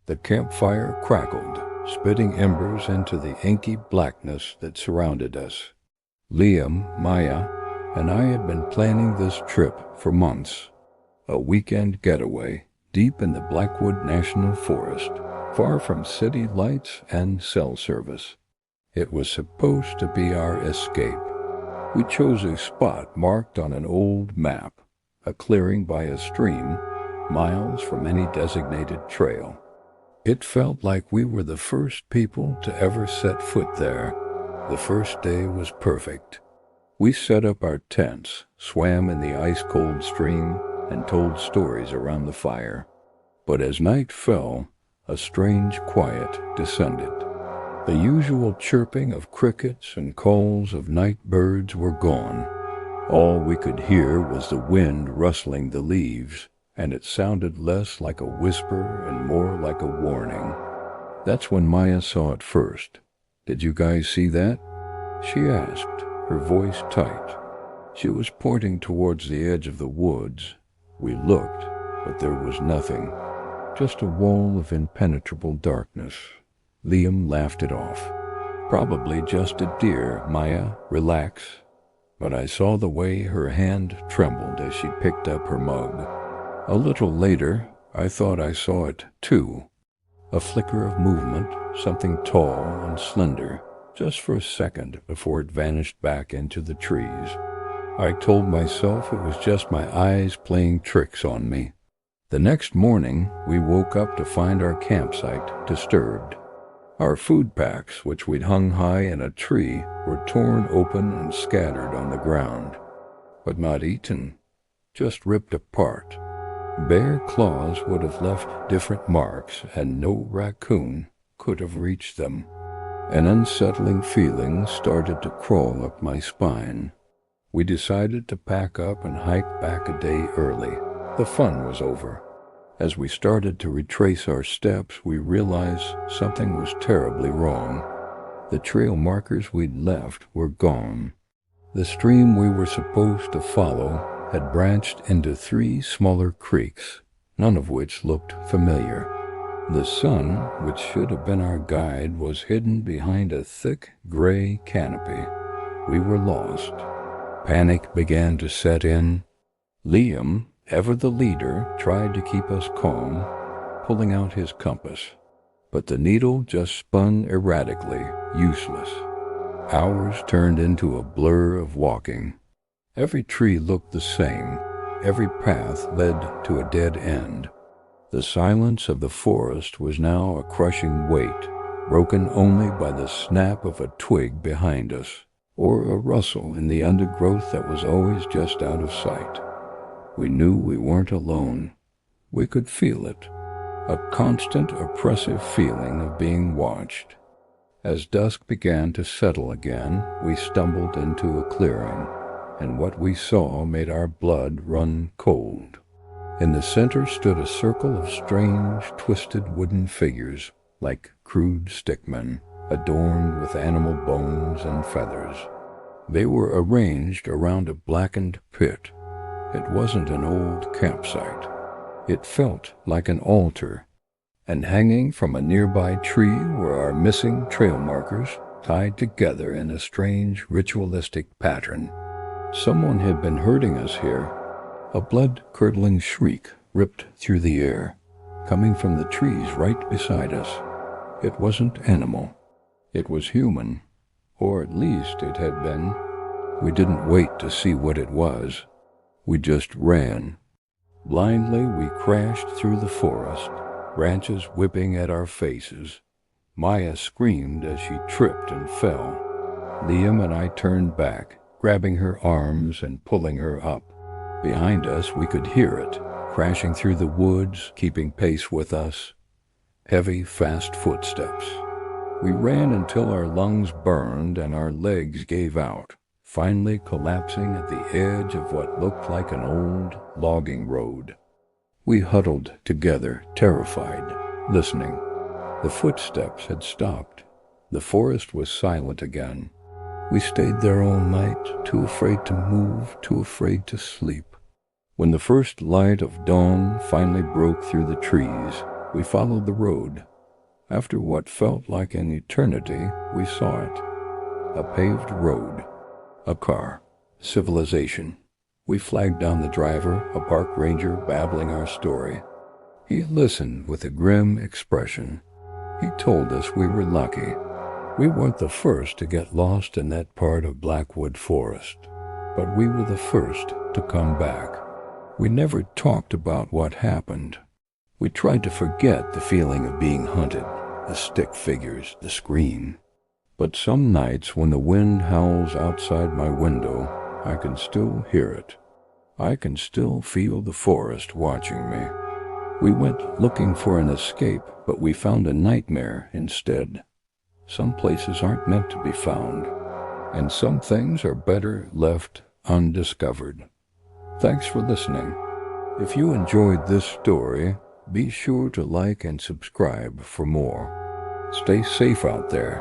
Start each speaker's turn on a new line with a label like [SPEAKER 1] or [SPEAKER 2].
[SPEAKER 1] The campfire crackled, spitting embers into the inky blackness that surrounded us. Liam, Maya, and I had been planning this trip for months. A weekend getaway deep in the Blackwood National Forest, far from city lights and cell service. It was supposed to be our escape. We chose a spot marked on an old map, a clearing by a stream, miles from any designated trail. It felt like we were the first people to ever set foot there. The first day was perfect. We set up our tents, swam in the ice-cold stream, and told stories around the fire. But as night fell, a strange quiet descended. The usual chirping of crickets and calls of night birds were gone. All we could hear was the wind rustling the leaves, and it sounded less like a whisper and more like a warning. That's when Maya saw it first. "Did you guys see that?" she asked, her voice tight. She was pointing towards the edge of the woods. We looked, but there was nothing. Just a wall of impenetrable darkness. Liam laughed it off. "Probably just a deer, Maya. Relax." But I saw the way her hand trembled as she picked up her mug. A little later, I thought I saw it too. A flicker of movement, something tall and slender, just for a second before it vanished back into the trees. I told myself it was just my eyes playing tricks on me. The next morning, we woke up to find our campsite disturbed. Our food packs, which we'd hung high in a tree, were torn open and scattered on the ground. But not eaten, just ripped apart. Bare claws would have left different marks, and no raccoon could have reached them. An unsettling feeling started to crawl up my spine. We decided to pack up and hike back a day early. The fun was over. As we started to retrace our steps, we realized something was terribly wrong. The trail markers we'd left were gone. The stream we were supposed to follow had branched into 3 smaller creeks, none of which looked familiar. The sun, which should have been our guide, was hidden behind a thick gray canopy. We were lost. Panic began to set in. Liam, ever the leader, tried to keep us calm, pulling out his compass. But the needle just spun erratically, useless. Hours turned into a blur of walking. Every tree looked the same. Every path led to a dead end. The silence of the forest was now a crushing weight, broken only by the snap of a twig behind us, or a rustle in the undergrowth that was always just out of sight. We knew we weren't alone. We could feel it, a constant, oppressive feeling of being watched. As dusk began to settle again, we stumbled into a clearing, and what we saw made our blood run cold. In the center stood a circle of strange, twisted wooden figures, like crude stickmen, adorned with animal bones and feathers. They were arranged around a blackened pit. It wasn't an old campsite. It felt like an altar, and hanging from a nearby tree were our missing trail markers, tied together in a strange ritualistic pattern. Someone had been hurting us here. A blood-curdling shriek ripped through the air, coming from the trees right beside us. It wasn't animal. It was human, or at least it had been. We didn't wait to see what it was. We just ran. Blindly, we crashed through the forest, branches whipping at our faces. Maya screamed as she tripped and fell. Liam and I turned back, grabbing her arms and pulling her up. Behind us, we could hear it, crashing through the woods, keeping pace with us. Heavy, fast footsteps. We ran until our lungs burned and our legs gave out, finally collapsing at the edge of what looked like an old logging road. We huddled together, terrified, listening. The footsteps had stopped. The forest was silent again. We stayed there all night, too afraid to move, too afraid to sleep. When the first light of dawn finally broke through the trees, We followed the road. After what felt like an eternity, we saw it. A paved road. A car. Civilization. We flagged down the driver, a park ranger babbling our story. He listened with a grim expression. He told us we were lucky. We weren't the first to get lost in that part of Blackwood Forest, but we were the first to come back. We never talked about what happened. We tried to forget the feeling of being hunted, the stick figures, the scream. But some nights when the wind howls outside my window, I can still hear it. I can still feel the forest watching me. We went looking for an escape, but we found a nightmare instead. Some places aren't meant to be found, and some things are better left undiscovered. Thanks for listening. If you enjoyed this story, be sure to like and subscribe for more. Stay safe out there.